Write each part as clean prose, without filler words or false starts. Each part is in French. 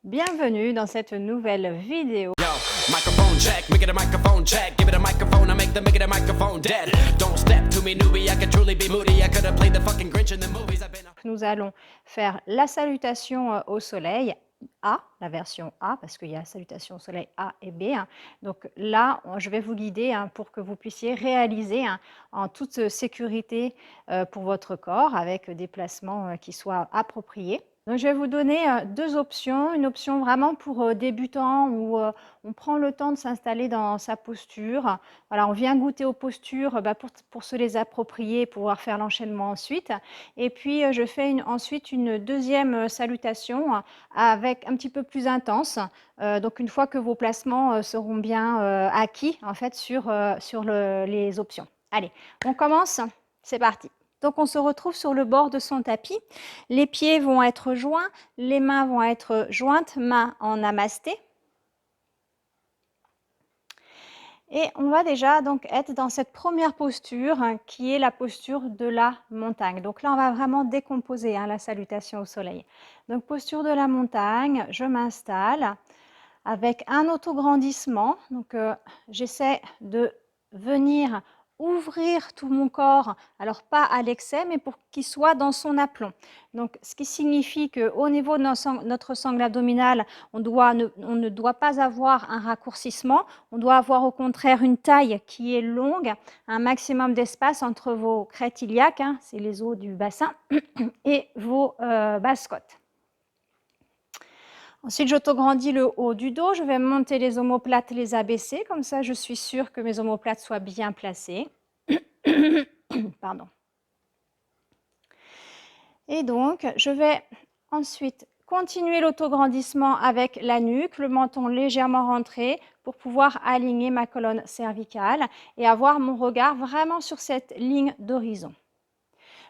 Bienvenue dans cette nouvelle vidéo. Yo, microphone check, make it a microphone check. Give it a microphone, I make it a microphone dead. Don't step to me, newbie, I could truly be moody. I could have played the fucking Grinch in the movies. I've been Nous allons faire la salutation au soleil A, la version A, parce qu'il y a salutation au soleil A et B. Donc là, je vais vous guider pour que vous puissiez réaliser en toute sécurité pour votre corps avec des placements qui soient appropriés. Donc, je vais vous donner deux options. Une option vraiment pour débutants où on prend le temps de s'installer dans sa posture. Voilà, on vient goûter aux postures pour se les approprier et pouvoir faire l'enchaînement ensuite. Et puis, je fais ensuite une deuxième salutation avec un petit peu plus intense. Donc, une fois que vos placements seront bien acquis en fait sur les options. Allez, on commence. C'est parti. Donc, on se retrouve sur le bord de son tapis. Les pieds vont être joints, les mains vont être jointes, mains en namasté. Et on va déjà donc être dans cette première posture qui est la posture de la montagne. Donc là, on va vraiment décomposer la salutation au soleil. Donc, posture de la montagne, je m'installe avec un autograndissement. Donc, j'essaie de venir ouvrir tout mon corps, alors pas à l'excès, mais pour qu'il soit dans son aplomb. Donc, ce qui signifie qu'au niveau de notre sangle abdominale, on ne doit pas avoir un raccourcissement, on doit avoir au contraire une taille qui est longue, un maximum d'espace entre vos crêtes iliaques, c'est les os du bassin, et vos basses côtes. Ensuite, j'autograndis le haut du dos. Je vais monter les omoplates, les abaisser. Comme ça, je suis sûre que mes omoplates soient bien placées. Pardon. Et donc, je vais ensuite continuer l'autograndissement avec la nuque, le menton légèrement rentré pour pouvoir aligner ma colonne cervicale et avoir mon regard vraiment sur cette ligne d'horizon.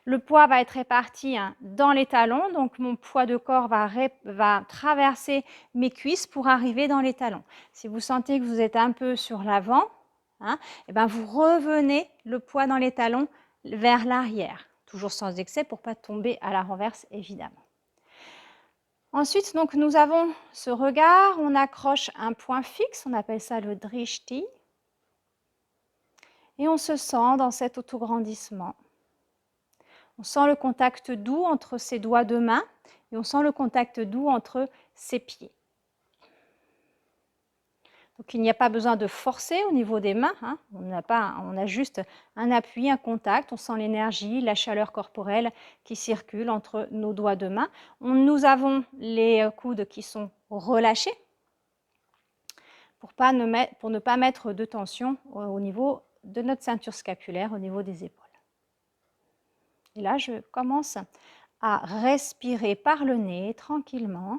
Le poids va être réparti dans les talons, donc mon poids de corps va traverser mes cuisses pour arriver dans les talons. Si vous sentez que vous êtes un peu sur l'avant, vous revenez le poids dans les talons vers l'arrière, toujours sans excès pour ne pas tomber à la renverse évidemment. Ensuite, donc, nous avons ce regard, on accroche un point fixe, on appelle ça le drishti, et on se sent dans cet autograndissement. On sent le contact doux entre ses doigts de main et on sent le contact doux entre ses pieds. Donc, il n'y a pas besoin de forcer au niveau des mains. On a juste un appui, un contact. On sent l'énergie, la chaleur corporelle qui circule entre nos doigts de main. Nous avons les coudes qui sont relâchés pour ne pas mettre de tension au niveau de notre ceinture scapulaire, au niveau des épaules. Et là, je commence à respirer par le nez tranquillement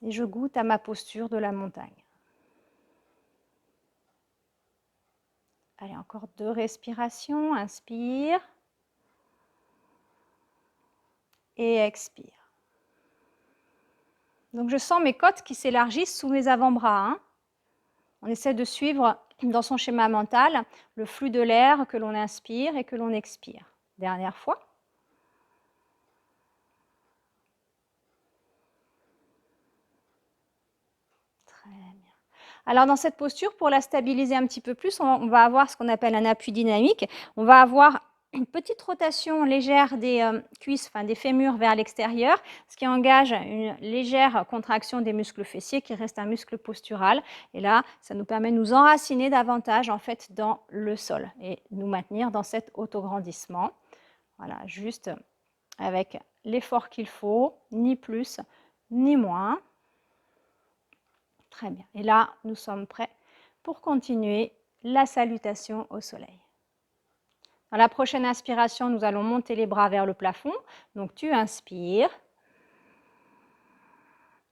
et je goûte à ma posture de la montagne. Allez, encore 2 respirations. Inspire et expire. Donc, je sens mes côtes qui s'élargissent sous mes avant-bras. On essaie de suivre dans son schéma mental le flux de l'air que l'on inspire et que l'on expire. Dernière fois. Très bien. Alors, dans cette posture, pour la stabiliser un petit peu plus, on va avoir ce qu'on appelle un appui dynamique. On va avoir une petite rotation légère des cuisses, des fémurs vers l'extérieur, ce qui engage une légère contraction des muscles fessiers qui reste un muscle postural. Et là, ça nous permet de nous enraciner davantage en fait dans le sol et nous maintenir dans cet autograndissement. Voilà, juste avec l'effort qu'il faut, ni plus ni moins. Très bien. Et là, nous sommes prêts pour continuer la salutation au soleil. Dans la prochaine inspiration, nous allons monter les bras vers le plafond. Donc, tu inspires.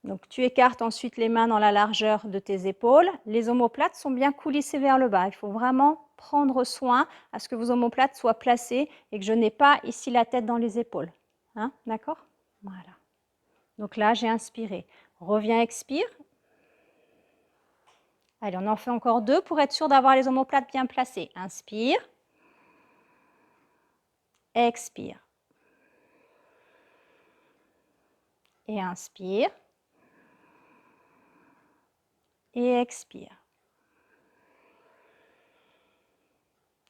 Donc, tu écartes ensuite les mains dans la largeur de tes épaules. Les omoplates sont bien coulissées vers le bas. Il faut vraiment prendre soin à ce que vos omoplates soient placées et que je n'ai pas ici la tête dans les épaules. D'accord? Voilà. Donc là, j'ai inspiré. Reviens, expire. Allez, on en fait encore 2 pour être sûr d'avoir les omoplates bien placées. Inspire. Expire. Et inspire. Et expire.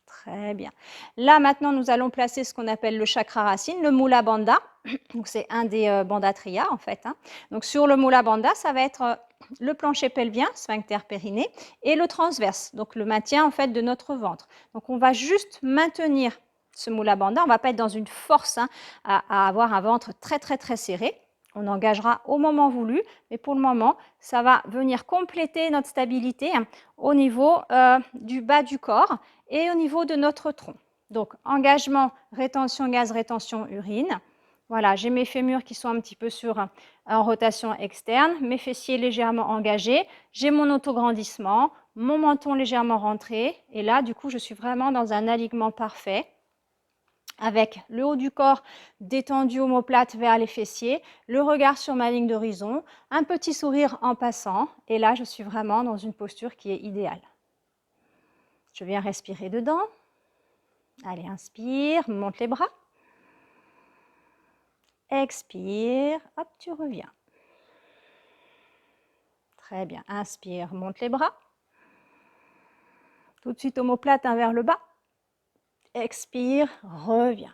Très bien. Là, maintenant, nous allons placer ce qu'on appelle le chakra racine, le Mula Bandha. Donc, c'est un des Bandha Triya, en fait. Hein. Donc, sur le Mula Bandha, ça va être le plancher pelvien, sphincter périnée, et le transverse, donc le maintien, en fait, de notre ventre. Donc, on va juste maintenir ce Mula Bandha. On ne va pas être dans une force hein, à avoir un ventre très, très, très serré. On engagera au moment voulu, mais pour le moment, ça va venir compléter notre stabilité hein, au niveau du bas du corps et au niveau de notre tronc. Donc, engagement, rétention gaz, rétention urine. Voilà, j'ai mes fémurs qui sont un petit peu en rotation externe, mes fessiers légèrement engagés, j'ai mon autograndissement, mon menton légèrement rentré, et là, du coup, je suis vraiment dans un alignement parfait, avec le haut du corps détendu omoplate vers les fessiers, le regard sur ma ligne d'horizon, un petit sourire en passant, et là, je suis vraiment dans une posture qui est idéale. Je viens respirer dedans. Allez, inspire, monte les bras. Expire, hop, tu reviens. Très bien, inspire, monte les bras. Tout de suite omoplate hein, vers le bas. Expire, reviens.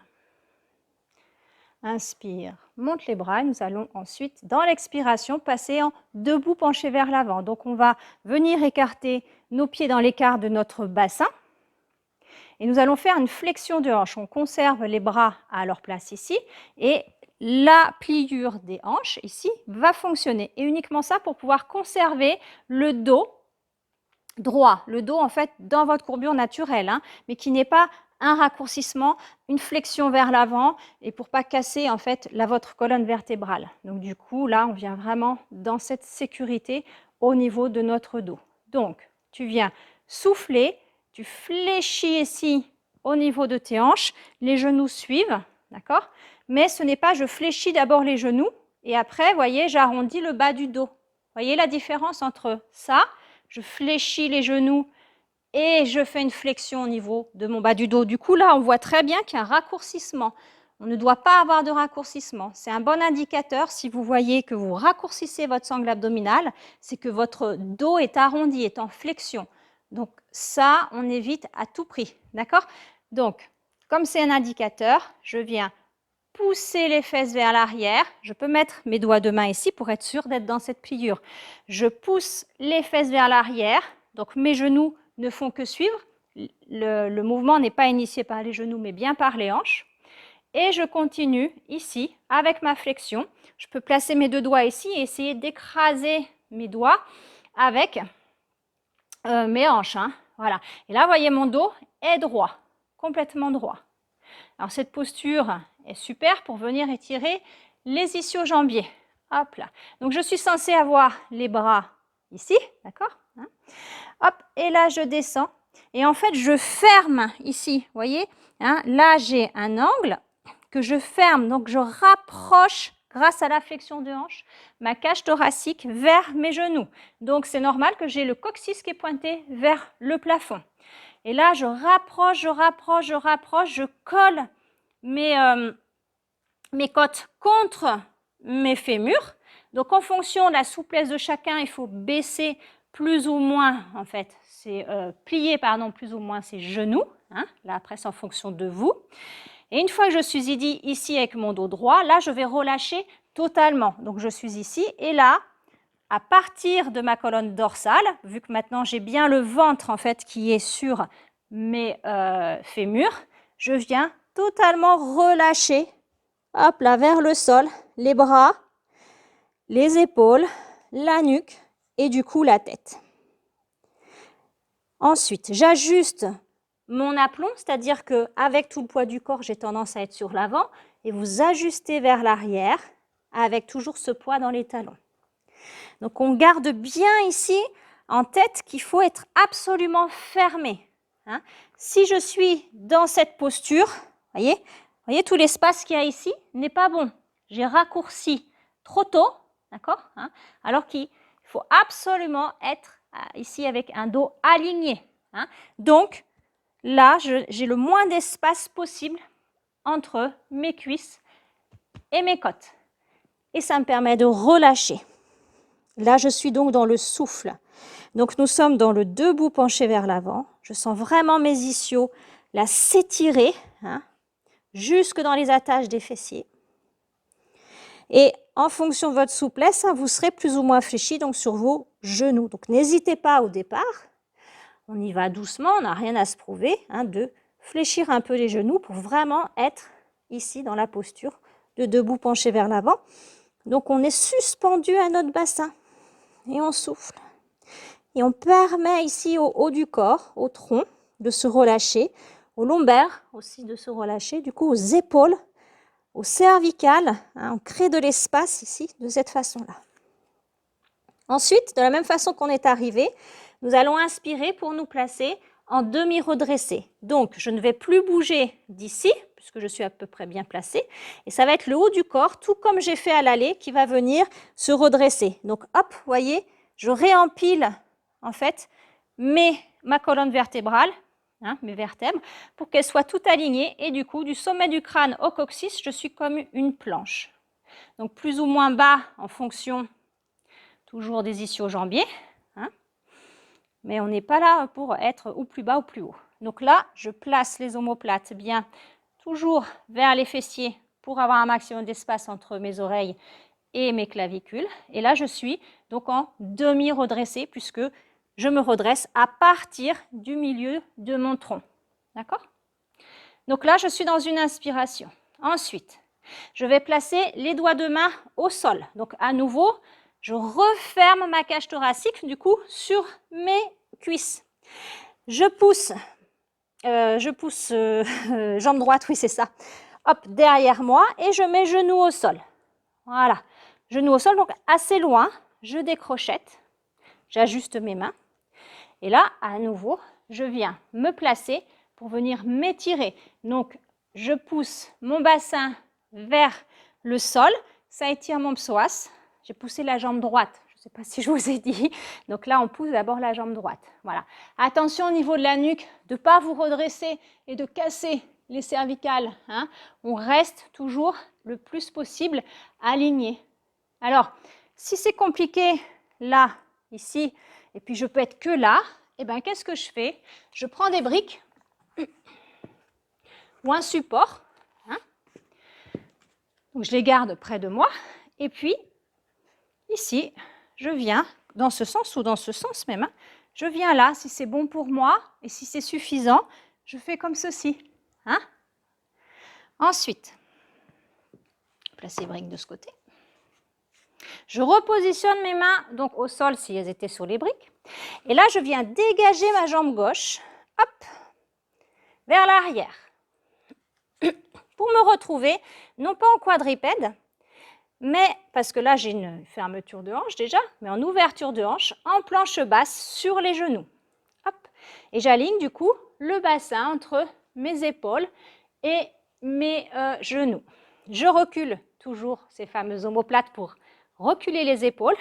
Inspire, monte les bras. Nous allons ensuite, dans l'expiration, passer en debout penché vers l'avant. Donc, on va venir écarter nos pieds dans l'écart de notre bassin. Et nous allons faire une flexion de hanche. On conserve les bras à leur place ici. Et la pliure des hanches, ici, va fonctionner. Et uniquement ça pour pouvoir conserver le dos droit. Le dos, en fait, dans votre courbure naturelle, hein, mais qui n'est pas un raccourcissement, une flexion vers l'avant et pour pas casser en fait votre colonne vertébrale. Donc du coup là on vient vraiment dans cette sécurité au niveau de notre dos. Donc tu viens souffler, tu fléchis ici au niveau de tes hanches, les genoux suivent, d'accord? Mais ce n'est pas je fléchis d'abord les genoux et après, voyez, j'arrondis le bas du dos. Voyez la différence entre ça, je fléchis les genoux et je fais une flexion au niveau de mon bas du dos. Du coup, là, on voit très bien qu'il y a un raccourcissement. On ne doit pas avoir de raccourcissement. C'est un bon indicateur si vous voyez que vous raccourcissez votre sangle abdominale, c'est que votre dos est arrondi, est en flexion. Donc ça, on évite à tout prix. D'accord? Donc, comme c'est un indicateur, je viens pousser les fesses vers l'arrière. Je peux mettre mes doigts de main ici pour être sûr d'être dans cette pliure. Je pousse les fesses vers l'arrière. Donc mes genoux ne font que suivre. Le mouvement n'est pas initié par les genoux, mais bien par les hanches. Et je continue ici avec ma flexion. Je peux placer mes deux doigts ici et essayer d'écraser mes doigts avec mes hanches. Hein. Voilà. Et là, vous voyez, mon dos est droit, complètement droit. Alors, cette posture est super pour venir étirer les ischio-jambiers. Hop là. Donc, je suis censée avoir les bras ici, d'accord hein. Hop, et là, je descends. Et en fait, je ferme ici, vous voyez hein, là, j'ai un angle que je ferme. Donc, je rapproche, grâce à la flexion de hanche, ma cage thoracique vers mes genoux. Donc, c'est normal que j'ai le coccyx qui est pointé vers le plafond. Et là, je rapproche, je colle mes côtes contre mes fémurs. Donc, en fonction de la souplesse de chacun, il faut baisser plus ou moins, en fait, plier, pardon, plus ou moins ses genoux. Hein. Là, après, c'est en fonction de vous. Et une fois que je suis ici avec mon dos droit, là, je vais relâcher totalement. Donc, je suis ici et là, à partir de ma colonne dorsale, vu que maintenant j'ai bien le ventre, en fait, qui est sur mes fémurs, je viens totalement relâcher, hop là, vers le sol, les bras, les épaules, la nuque et du coup la tête. Ensuite, j'ajuste mon aplomb, c'est-à-dire qu'avec tout le poids du corps, j'ai tendance à être sur l'avant et vous ajustez vers l'arrière avec toujours ce poids dans les talons. Donc, on garde bien ici en tête qu'il faut être absolument fermé. Hein. Si je suis dans cette posture, voyez tout l'espace qu'il y a ici n'est pas bon. J'ai raccourci trop tôt, d'accord hein, alors qu'il faut absolument être ici avec un dos aligné. Hein. Donc, là, j'ai le moins d'espace possible entre mes cuisses et mes côtes. et ça me permet de relâcher. Là, je suis donc dans le souffle. Donc, nous sommes dans le debout penché vers l'avant. Je sens vraiment mes ischios là s'étirer, hein, jusque dans les attaches des fessiers. Et en fonction de votre souplesse, hein, vous serez plus ou moins fléchi donc sur vos genoux. Donc, n'hésitez pas au départ. On y va doucement, on n'a rien à se prouver, hein, de fléchir un peu les genoux pour vraiment être ici dans la posture de debout penché vers l'avant. Donc, on est suspendu à notre bassin et on souffle. Et on permet ici au haut du corps, au tronc, de se relâcher, aux lombaires aussi de se relâcher, du coup aux épaules, aux cervicales, hein, on crée de l'espace ici de cette façon-là. Ensuite, de la même façon qu'on est arrivé, nous allons inspirer pour nous placer en demi-redressé. Donc, je ne vais plus bouger d'ici, puisque je suis à peu près bien placée, et ça va être le haut du corps, tout comme j'ai fait à l'aller, qui va venir se redresser. Donc, hop, vous voyez, je réempile en fait ma colonne vertébrale, hein, mes vertèbres, pour qu'elles soient toutes alignées, et du coup, du sommet du crâne au coccyx, je suis comme une planche. Donc, plus ou moins bas en fonction toujours des ischio-jambiers, hein, mais on n'est pas là pour être ou plus bas ou plus haut. Donc là, je place les omoplates bien toujours vers les fessiers pour avoir un maximum d'espace entre mes oreilles et mes clavicules. Et là, je suis donc en demi-redressé puisque je me redresse à partir du milieu de mon tronc. D'accord? Donc là, je suis dans une inspiration. Ensuite, je vais placer les doigts de main au sol. Donc à nouveau, je referme ma cage thoracique du coup sur mes cuisses. Je pousse jambe droite, oui c'est ça, hop, derrière moi et je mets genoux au sol. Voilà, genoux au sol, donc assez loin, je décrochette, j'ajuste mes mains. Et là, à nouveau, je viens me placer pour venir m'étirer. Donc, je pousse mon bassin vers le sol, ça étire mon psoas. J'ai poussé la jambe droite, je ne sais pas si je vous ai dit. Donc là, on pousse d'abord la jambe droite. Voilà. Attention au niveau de la nuque, de ne pas vous redresser et de casser les cervicales. Hein. On reste toujours le plus possible aligné. Alors, si c'est compliqué là, ici, et puis je peux être que là, et bien qu'est-ce que je fais? Je prends des briques ou un support, hein, donc je les garde près de moi, et puis ici, je viens dans ce sens ou dans ce sens même, hein, je viens là, si c'est bon pour moi, et si c'est suffisant, je fais comme ceci. Hein. Ensuite, placer les briques de ce côté. Je repositionne mes mains donc au sol si elles étaient sur les briques. Et là, je viens dégager ma jambe gauche, hop, vers l'arrière. Pour me retrouver, non pas en quadripède, mais, parce que là, j'ai une fermeture de hanche déjà, mais en ouverture de hanche, en planche basse sur les genoux. Hop. Et j'aligne du coup le bassin entre mes épaules et mes genoux. Je recule toujours ces fameuses omoplates pour reculer les épaules.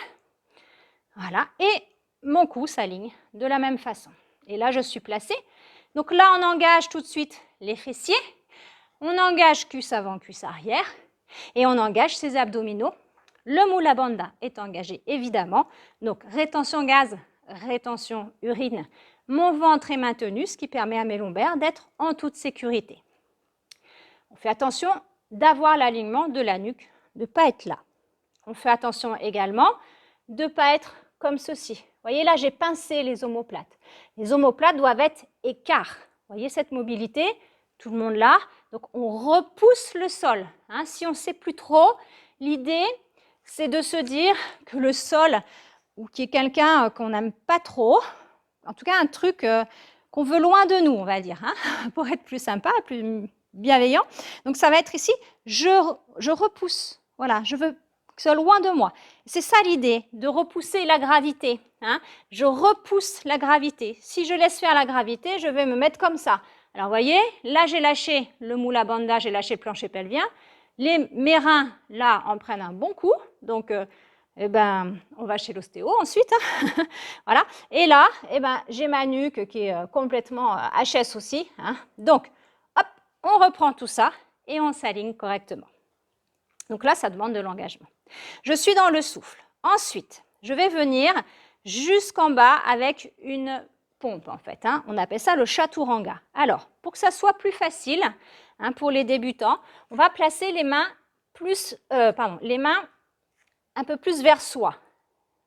Voilà. Et mon cou s'aligne de la même façon. Et là, je suis placée. Donc là, on engage tout de suite les fessiers. On engage cuisse avant, cuisse arrière. Et on engage ses abdominaux. Le Mula Bandha est engagé, évidemment. Donc, rétention gaz, rétention urine. Mon ventre est maintenu, ce qui permet à mes lombaires d'être en toute sécurité. On fait attention d'avoir l'alignement de la nuque, de ne pas être là. On fait attention également de ne pas être comme ceci. Vous voyez, là, j'ai pincé les omoplates. Les omoplates doivent être écarts. Vous voyez cette mobilité? Tout le monde là. Donc, on repousse le sol. Hein. Si on ne sait plus trop, l'idée, c'est de se dire que le sol, ou qu'il y ait quelqu'un qu'on n'aime pas trop, en tout cas un truc qu'on veut loin de nous, on va dire, hein, pour être plus sympa, plus bienveillant. Donc, ça va être ici, je repousse. Voilà, je veux que ce soit loin de moi. C'est ça l'idée, de repousser la gravité. Hein. Je repousse la gravité. Si je laisse faire la gravité, je vais me mettre comme ça. Alors, vous voyez, là, j'ai lâché le Mula Bandha, j'ai lâché le plancher pelvien. Mes reins, là, en prennent un bon coup. Donc, eh ben, on va chez l'ostéo ensuite. Hein. Voilà. Et là, eh ben, j'ai ma nuque qui est complètement HS aussi. Hein. Donc, hop, on reprend tout ça et on s'aligne correctement. Donc là, ça demande de l'engagement. Je suis dans le souffle. Ensuite, je vais venir jusqu'en bas avec une pompe en fait. Hein. On appelle ça le chaturanga. Alors, pour que ça soit plus facile hein, pour les débutants, on va placer les mains les mains un peu plus vers soi.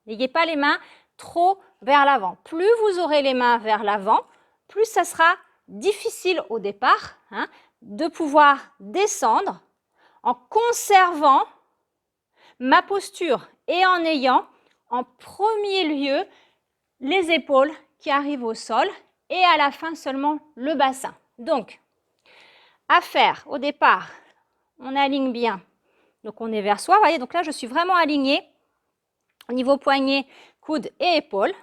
N'ayez pas les mains trop vers l'avant. Plus vous aurez les mains vers l'avant, plus ça sera difficile au départ hein, de pouvoir descendre en conservant ma posture et en ayant en premier lieu les épaules qui arrivent au sol et à la fin seulement le bassin. Donc, à faire au départ, on aligne bien. Donc, on est vers soi. Vous voyez, donc là, je suis vraiment alignée au niveau poignet, coude et épaules.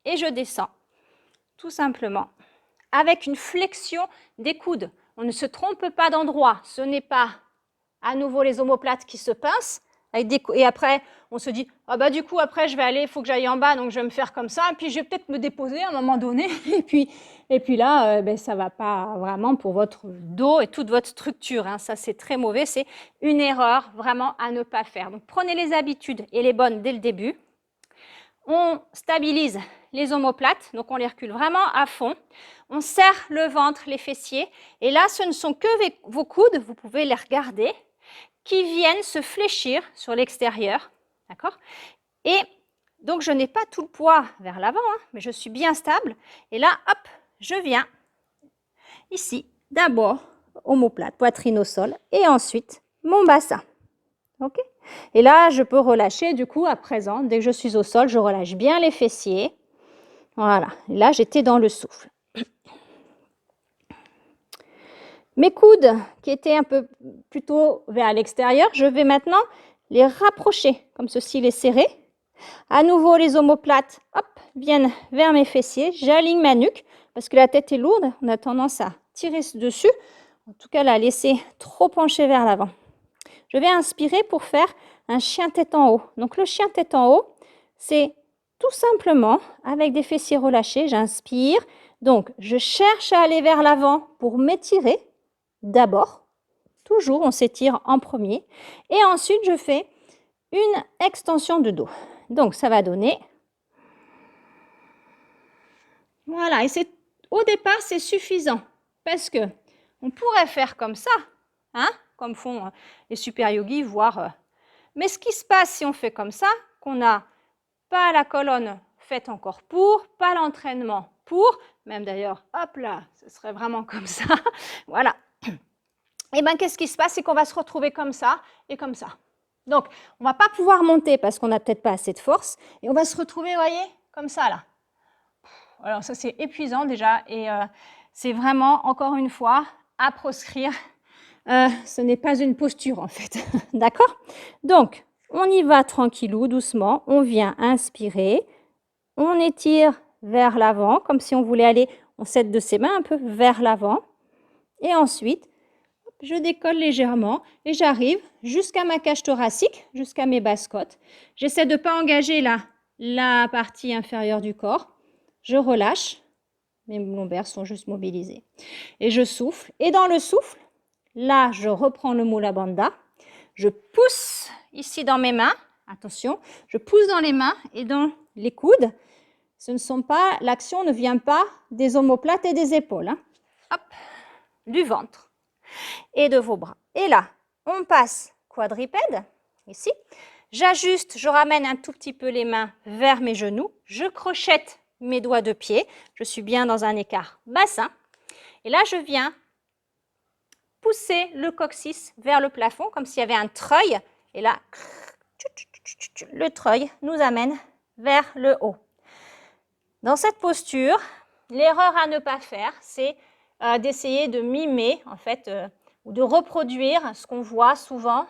Et je descends tout simplement avec une flexion des coudes. On ne se trompe pas d'endroit. Ce n'est pas à nouveau les omoplates qui se pincent. Et après, on se dit, ah bah du coup, après, je vais aller, il faut que j'aille en bas, donc je vais me faire comme ça. Et puis, je vais peut-être me déposer à un moment donné. Et puis là, ça ne va pas vraiment pour votre dos et toute votre structure. Hein. Ça, c'est très mauvais. C'est une erreur vraiment à ne pas faire. Donc, prenez les habitudes et les bonnes dès le début. On stabilise les omoplates, donc on les recule vraiment à fond. On serre le ventre, les fessiers. Et là, ce ne sont que vos coudes, vous pouvez les regarder, qui viennent se fléchir sur l'extérieur. D'accord? Et donc, je n'ai pas tout le poids vers l'avant, hein, mais je suis bien stable. Et là, hop, je viens ici, d'abord, omoplate, poitrine au sol, et ensuite, mon bassin. OK? Et là, je peux relâcher, du coup, à présent, dès que je suis au sol, je relâche bien les fessiers. Voilà. Et là, j'étais dans le souffle. Mes coudes, qui étaient un peu plutôt vers l'extérieur, je vais maintenant les rapprocher, comme ceci, les serrer. À nouveau, les omoplates, hop, viennent vers mes fessiers. J'aligne ma nuque, parce que la tête est lourde. On a tendance à tirer dessus. En tout cas, la laisser trop pencher vers l'avant. Je vais inspirer pour faire un chien tête en haut. Donc, le chien tête en haut, c'est tout simplement, avec des fessiers relâchés, j'inspire. Donc, je cherche à aller vers l'avant pour m'étirer. D'abord, toujours, on s'étire en premier. Et ensuite, je fais une extension de dos. Donc, ça va donner... Voilà, et au départ, c'est suffisant. Parce que on pourrait faire comme ça, hein, comme font les super yogis, voire... Mais ce qui se passe si on fait comme ça, qu'on n'a pas la colonne faite encore pour, pas l'entraînement pour, même d'ailleurs, hop là, ce serait vraiment comme ça, voilà. Et bien, qu'est-ce qui se passe? C'est qu'on va se retrouver comme ça et comme ça. Donc, on ne va pas pouvoir monter parce qu'on n'a peut-être pas assez de force. Et on va se retrouver, vous voyez, comme ça, là. Alors, ça, c'est épuisant déjà. Et c'est vraiment, encore une fois, à proscrire. Ce n'est pas une posture, en fait. D'accord? Donc, on y va tranquillou, doucement. On vient inspirer. On étire vers l'avant, comme si on voulait aller, on s'aide de ses mains un peu vers l'avant. Et ensuite, je décolle légèrement et j'arrive jusqu'à ma cage thoracique, jusqu'à mes basses côtes. J'essaie de ne pas engager la partie inférieure du corps. Je relâche, mes lombaires sont juste mobilisés. Et je souffle. Et dans le souffle, là, je reprends le Mula Bandha. Je pousse ici dans mes mains. Attention, je pousse dans les mains et dans les coudes. L'action ne vient pas des omoplates et des épaules. Hein. Hop, du ventre et de vos bras. Et là, on passe quadrupède, ici. J'ajuste, je ramène un tout petit peu les mains vers mes genoux. Je crochette mes doigts de pied. Je suis bien dans un écart bassin. Et là, je viens pousser le coccyx vers le plafond, comme s'il y avait un treuil. Et là, le treuil nous amène vers le haut. Dans cette posture, l'erreur à ne pas faire, c'est d'essayer de mimer, en fait, ou de reproduire ce qu'on voit souvent,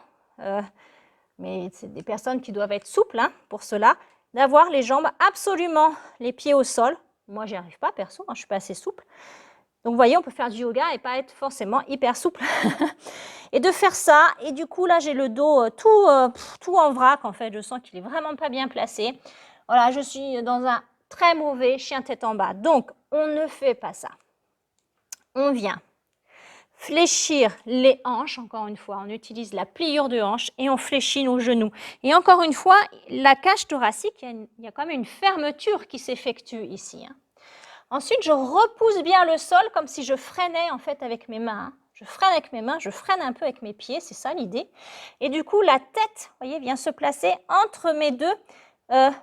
mais c'est des personnes qui doivent être souples hein, pour cela, d'avoir les jambes absolument les pieds au sol. Moi, j'y arrive pas, perso, hein, je ne suis pas assez souple. Donc, vous voyez, on peut faire du yoga et pas être forcément hyper souple. Et de faire ça, et du coup, là, j'ai le dos tout en vrac, en fait. Je sens qu'il est vraiment pas bien placé. Voilà, je suis dans un très mauvais chien tête en bas. Donc, on ne fait pas ça. On vient fléchir les hanches, encore une fois, on utilise la pliure de hanche et on fléchit nos genoux. Et encore une fois, la cage thoracique, il y a quand même une fermeture qui s'effectue ici. Hein. Ensuite, je repousse bien le sol comme si je freinais en fait avec mes mains. Hein. Je freine avec mes mains, je freine un peu avec mes pieds, c'est ça l'idée. Et du coup, la tête, vous voyez, vient se placer entre mes deux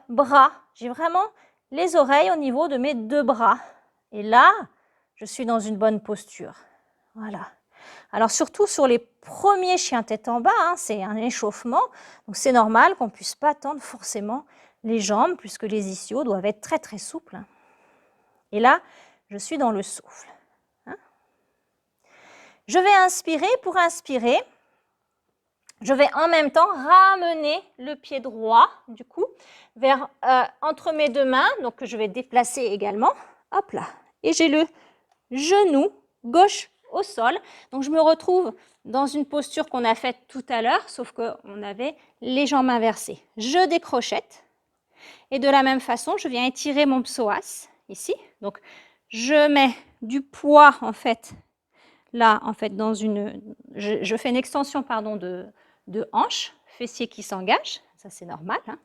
bras. J'ai vraiment les oreilles au niveau de mes deux bras. Et là, je suis dans une bonne posture. Voilà. Alors surtout sur les premiers chiens tête en bas, hein, c'est un échauffement. Donc c'est normal qu'on ne puisse pas tendre forcément les jambes puisque les ischios doivent être très très souples. Et là, je suis dans le souffle. Hein. Je vais inspirer. Pour inspirer, je vais en même temps ramener le pied droit, du coup, vers, entre mes deux mains, donc que je vais déplacer également. Hop là. Et j'ai le genou gauche au sol. Donc, je me retrouve dans une posture qu'on a faite tout à l'heure, sauf qu'on avait les jambes inversées. Je décrochette. Et de la même façon, je viens étirer mon psoas, ici. Donc, je mets du poids, en fait, là, en fait, dans une... Je fais une extension, pardon, de hanche, fessier qui s'engage. Ça, c'est normal. Hein.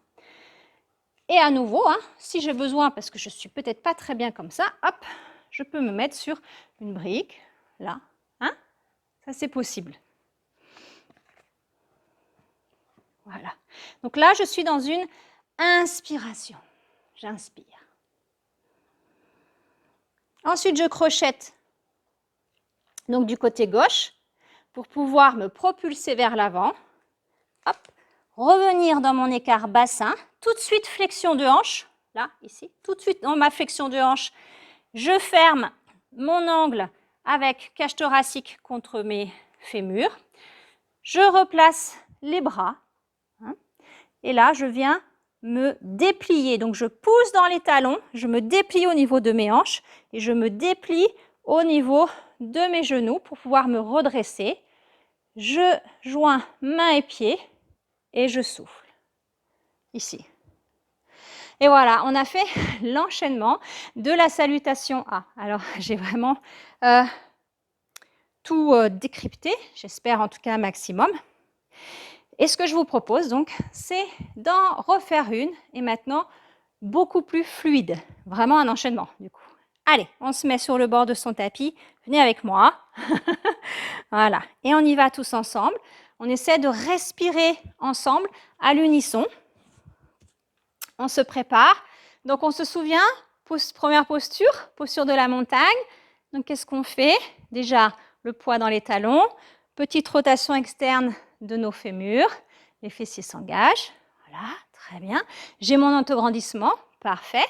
Et à nouveau, hein, si j'ai besoin, parce que je ne suis peut-être pas très bien comme ça, hop, je peux me mettre sur une brique, là. Hein. Ça, c'est possible. Voilà. Donc là, je suis dans une inspiration. J'inspire. Ensuite, je crochette donc du côté gauche pour pouvoir me propulser vers l'avant. Hop, revenir dans mon écart bassin. Tout de suite, flexion de hanche. Là, ici. Tout de suite, dans ma flexion de hanche, je ferme mon angle avec cage thoracique contre mes fémurs. Je replace les bras. Hein, et là, je viens me déplier. Donc, je pousse dans les talons, je me déplie au niveau de mes hanches et je me déplie au niveau de mes genoux pour pouvoir me redresser. Je joins mains et pieds et je souffle. Ici. Et voilà, on a fait l'enchaînement de la salutation A. Alors, j'ai vraiment tout décrypté, j'espère en tout cas un maximum. Et ce que je vous propose donc, c'est d'en refaire une et maintenant beaucoup plus fluide. Vraiment un enchaînement du coup. Allez, on se met sur le bord de son tapis. Venez avec moi. Voilà. Et on y va tous ensemble. On essaie de respirer ensemble à l'unisson. On se prépare. Donc, on se souvient, première posture, posture de la montagne. Donc, qu'est-ce qu'on fait? Déjà, le poids dans les talons. Petite rotation externe de nos fémurs. Les fessiers s'engagent. Voilà, très bien. J'ai mon autograndissement. Parfait.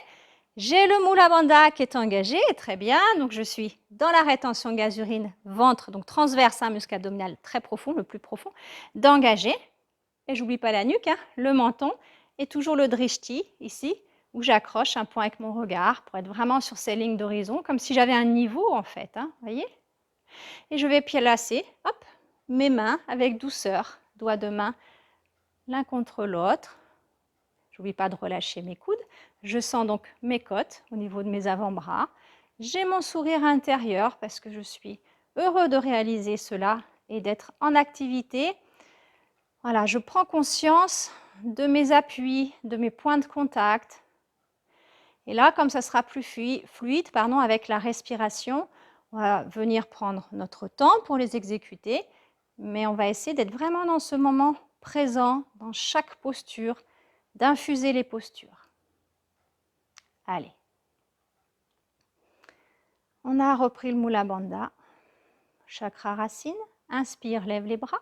J'ai le Mula Bandha qui est engagé. Très bien. Donc, je suis dans la rétention gaz-urine, ventre, donc transverse, hein, muscle abdominal très profond, le plus profond, d'engager. Et j'oublie pas la nuque, hein, le menton. Et toujours le drishti, ici, où j'accroche un point avec mon regard pour être vraiment sur ces lignes d'horizon, comme si j'avais un niveau, en fait. Hein, voyez? Et je vais placer, hop, mes mains avec douceur, doigts de main l'un contre l'autre. J'oublie pas de relâcher mes coudes. Je sens donc mes côtes au niveau de mes avant-bras. J'ai mon sourire intérieur parce que je suis heureux de réaliser cela et d'être en activité. Voilà, je prends conscience de mes appuis, de mes points de contact. Et là, comme ça sera plus fluide, avec la respiration, on va venir prendre notre temps pour les exécuter, mais on va essayer d'être vraiment dans ce moment présent, dans chaque posture, d'infuser les postures. Allez. On a repris le Mula Bandha. Chakra racine. Inspire, lève les bras.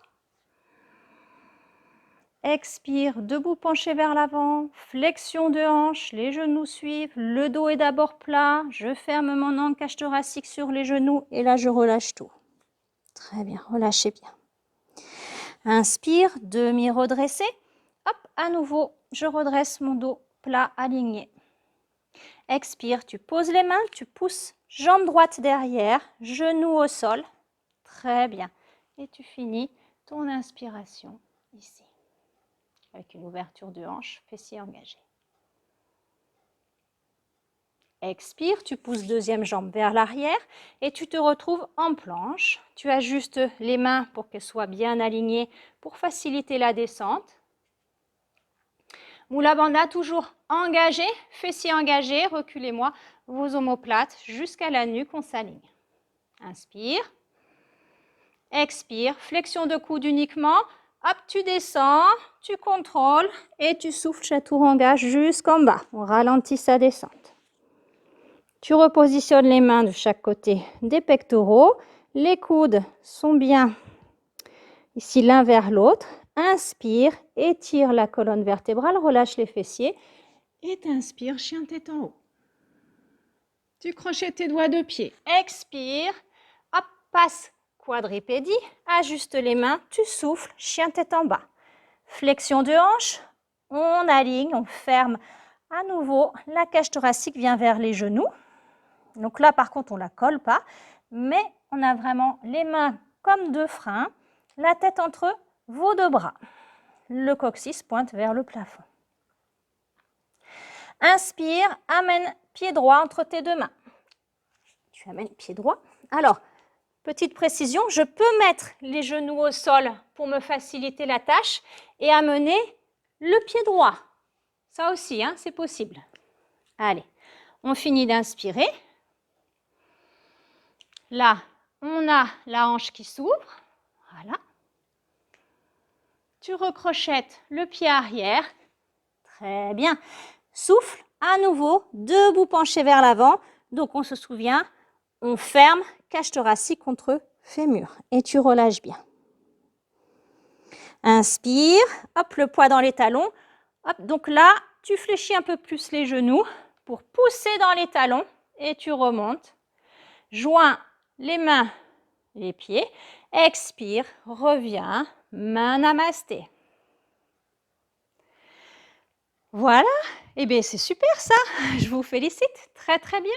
Expire, debout penché vers l'avant, flexion de hanche, les genoux suivent, le dos est d'abord plat, je ferme mon angle cage thoracique sur les genoux et là je relâche tout. Très bien, relâchez bien. Inspire, demi redressé, hop, à nouveau, je redresse mon dos plat, aligné. Expire, tu poses les mains, tu pousses jambe droite derrière, genou au sol, très bien. Et tu finis ton inspiration ici. Avec une ouverture de hanche, fessier engagé. expire, tu pousses deuxième jambe vers l'arrière et tu te retrouves en planche. Tu ajustes les mains pour qu'elles soient bien alignées pour faciliter la descente. Mula Bandha, toujours engagé, fessiers engagés, reculez-moi vos omoplates jusqu'à la nuque, on s'aligne. Inspire, expire, flexion de coude uniquement, hop, tu descends, tu contrôles et tu souffles Chaturanga jusqu'en bas, on ralentit sa descente. Tu repositionnes les mains de chaque côté des pectoraux, les coudes sont bien ici l'un vers l'autre. Inspire, étire la colonne vertébrale, relâche les fessiers et t'inspires, chien tête en haut. Tu crochettes tes doigts de pied. Expire, hop, passe quadripédie, ajuste les mains, tu souffles, chien tête en bas. Flexion de hanche, on aligne, on ferme à nouveau. La cage thoracique vient vers les genoux. Donc là, par contre, on ne la colle pas, mais on a vraiment les mains comme deux freins, la tête entre vos deux bras. Le coccyx pointe vers le plafond. Inspire, amène pied droit entre tes deux mains. Tu amènes pied droit. Alors, petite précision, je peux mettre les genoux au sol pour me faciliter la tâche et amener le pied droit. Ça aussi, hein, c'est possible. Allez, on finit d'inspirer. Là, on a la hanche qui s'ouvre. Voilà. Tu recrochettes le pied arrière. Très bien. Souffle à nouveau, debout penché vers l'avant. Donc, on se souvient, on ferme, cage thoracique contre fémur. Et tu relâches bien. Inspire, hop, le poids dans les talons. Hop, donc là, tu fléchis un peu plus les genoux pour pousser dans les talons et tu remontes. Joins les mains, les pieds. Expire, reviens, main namasté. Voilà, eh bien c'est super ça, je vous félicite, très très bien.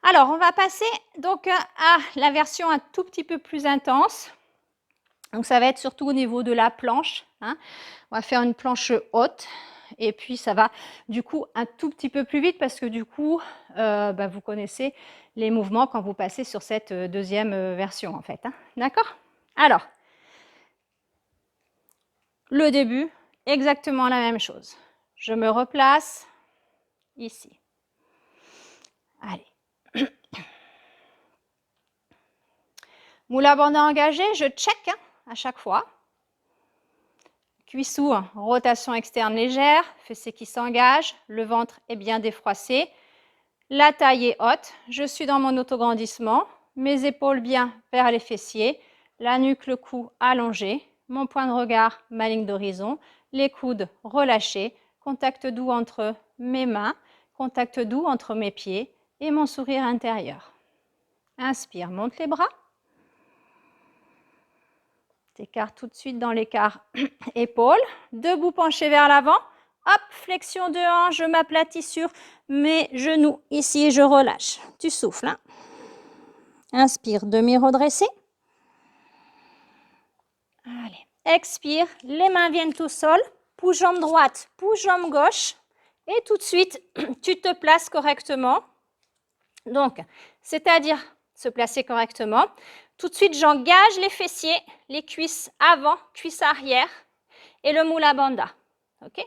Alors on va passer donc à la version un tout petit peu plus intense. Donc ça va être surtout au niveau de la planche, hein. On va faire une planche haute et puis ça va du coup un tout petit peu plus vite parce que du coup vous connaissez les mouvements quand vous passez sur cette deuxième version en fait, hein. D'accord? Alors, le début, exactement la même chose. Je me replace ici. Allez. Mula Bandha engagé, je check hein, à chaque fois. Cuissou, rotation externe légère, fessiers qui s'engagent, le ventre est bien défroissé, la taille est haute, je suis dans mon autograndissement, mes épaules bien vers les fessiers, la nuque, le cou allongé, mon point de regard, ma ligne d'horizon, les coudes relâchés, contact doux entre mes mains, contact doux entre mes pieds et mon sourire intérieur. Inspire, monte les bras. T'écartes tout de suite dans l'écart épaules. Debout penché vers l'avant. Hop, flexion de hanche, je m'aplatis sur mes genoux ici et je relâche. Tu souffles. Hein. Inspire, demi-redressé. Allez, expire, les mains viennent au sol. Pousse jambe droite, pousse jambe gauche. Et tout de suite, tu te places correctement. Donc, c'est-à-dire se placer correctement. Tout de suite, j'engage les fessiers, les cuisses avant, cuisses arrière et le Mula Bandha. Okay?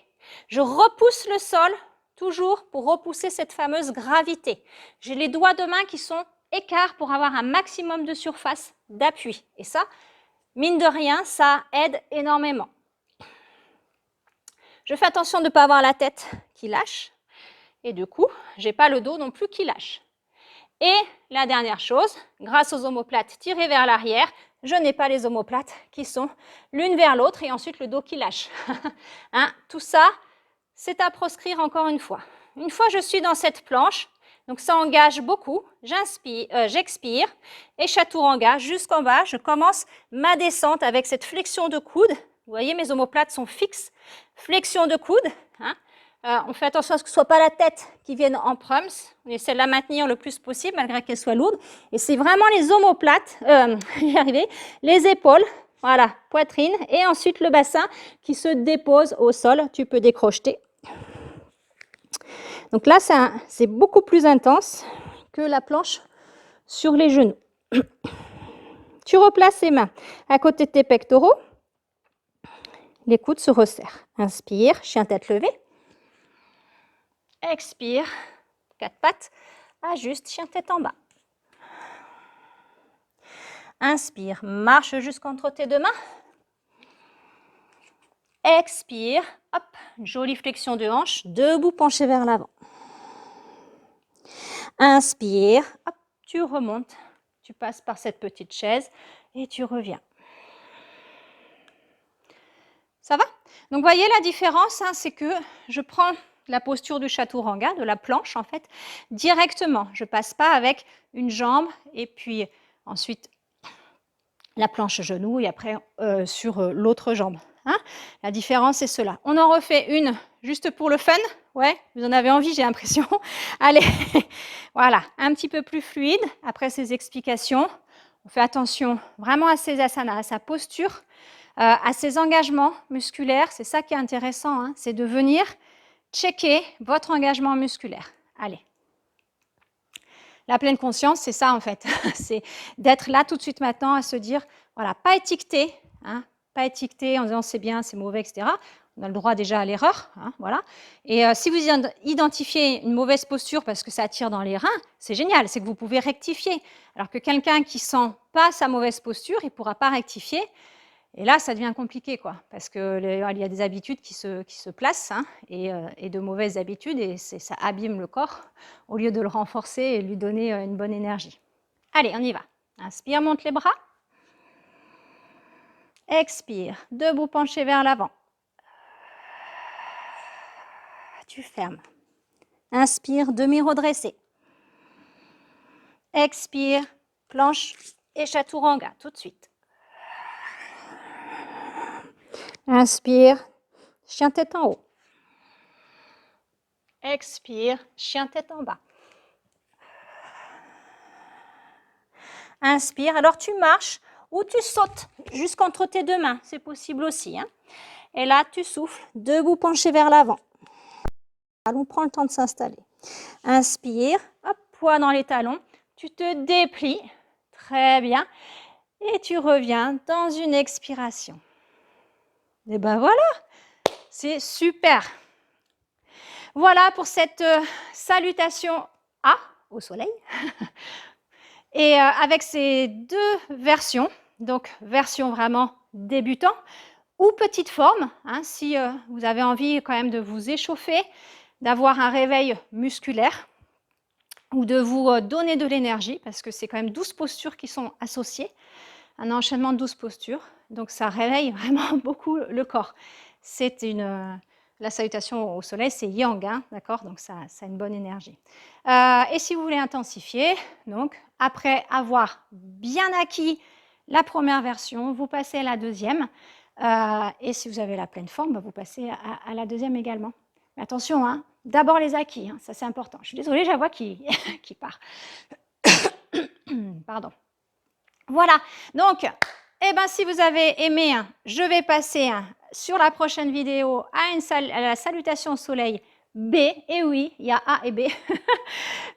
Je repousse le sol, toujours pour repousser cette fameuse gravité. J'ai les doigts de main qui sont écarts pour avoir un maximum de surface d'appui. Et ça, mine de rien, ça aide énormément. Je fais attention de ne pas avoir la tête qui lâche. Et du coup, je n'ai pas le dos non plus qui lâche. Et la dernière chose, grâce aux omoplates tirées vers l'arrière, je n'ai pas les omoplates qui sont l'une vers l'autre et ensuite le dos qui lâche. Hein, tout ça, c'est à proscrire encore une fois. Une fois je suis dans cette planche, donc ça engage beaucoup, j'expire et Chaturanga jusqu'en bas, je commence ma descente avec cette flexion de coude. Vous voyez, mes omoplates sont fixes, flexion de coude. Hein. On fait attention à ce que ce ne soit pas la tête qui vienne en prums. On essaie de la maintenir le plus possible malgré qu'elle soit lourde. Et c'est vraiment les omoplates, les épaules, voilà, poitrine et ensuite le bassin qui se dépose au sol. Tu peux décrocheter. Donc là, c'est beaucoup plus intense que la planche sur les genoux. Tu replaces les mains à côté de tes pectoraux. Les coudes se resserrent. Inspire, chien tête levée. Expire, quatre pattes. Ajuste, chien tête en bas. Inspire, marche jusqu'entre tes deux mains. Expire, hop, jolie flexion de hanche, debout penché vers l'avant. Inspire, hop, tu remontes, tu passes par cette petite chaise et tu reviens. Ça va? Donc, vous voyez la différence, hein, c'est que je prends la posture du chaturanga, de la planche en fait, directement. Je ne passe pas avec une jambe et puis ensuite la planche genou et après sur l'autre jambe. Hein? La différence, c'est cela. On en refait une juste pour le fun. Ouais, vous en avez envie, j'ai l'impression. Allez, voilà, un petit peu plus fluide après ces explications. On fait attention vraiment à ces asanas, à sa posture, à ses engagements musculaires. C'est ça qui est intéressant, hein, c'est de venir checker votre engagement musculaire. Allez. La pleine conscience, c'est ça en fait. C'est d'être là tout de suite maintenant à se dire, voilà, pas étiqueter, hein, pas étiqueter en disant c'est bien, c'est mauvais, etc. On a le droit déjà à l'erreur, hein, voilà. Et si vous identifiez une mauvaise posture parce que ça tire dans les reins, c'est génial, c'est que vous pouvez rectifier. Alors que quelqu'un qui sent pas sa mauvaise posture, il ne pourra pas rectifier. Et là, ça devient compliqué, quoi, parce qu'il y a des habitudes qui se placent, hein, et de mauvaises habitudes, et ça abîme le corps au lieu de le renforcer et lui donner une bonne énergie. Allez, on y va. Inspire, monte les bras. Expire, debout penché vers l'avant. Tu fermes. Inspire, demi-redressé. Expire, planche et chaturanga, tout de suite. Inspire, chien tête en haut. Expire, chien tête en bas. Inspire, alors tu marches ou tu sautes jusqu'entre tes deux mains, c'est possible aussi. Hein. Et là, tu souffles, debout penché vers l'avant. On prend le temps de s'installer. Inspire, hop, poids dans les talons, tu te déplies, très bien, et tu reviens dans une expiration. Et ben voilà, c'est super. Voilà pour cette salutation A au soleil. Et avec ces deux versions, donc version vraiment débutant ou petite forme, hein, si vous avez envie quand même de vous échauffer, d'avoir un réveil musculaire ou de vous donner de l'énergie, parce que c'est quand même 12 postures qui sont associées, un enchaînement de 12 postures, donc ça réveille vraiment beaucoup le corps. C'est la salutation au soleil, c'est yang, hein, d'accord, donc ça a une bonne énergie. Et si vous voulez intensifier, donc après avoir bien acquis la première version, vous passez à la deuxième. Et si vous avez la pleine forme, vous passez à la deuxième également. Mais attention, hein, d'abord les acquis, hein, ça c'est important. Je suis désolée, j'ai la voix qui part. Pardon. Voilà, donc, si vous avez aimé, je vais passer sur la prochaine vidéo à la salutation au soleil B. Et oui, il y a A et B.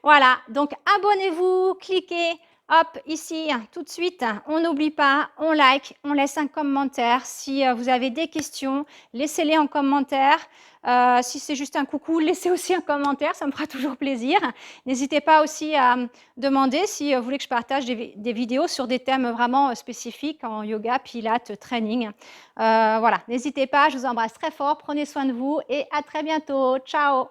Voilà, donc abonnez-vous, cliquez. Hop, ici, tout de suite, on n'oublie pas, on like, on laisse un commentaire. Si vous avez des questions, laissez-les en commentaire. Si c'est juste un coucou, laissez aussi un commentaire, ça me fera toujours plaisir. N'hésitez pas aussi à demander si vous voulez que je partage des vidéos sur des thèmes vraiment spécifiques en yoga, pilates, training. Voilà, n'hésitez pas, je vous embrasse très fort, prenez soin de vous et à très bientôt. Ciao!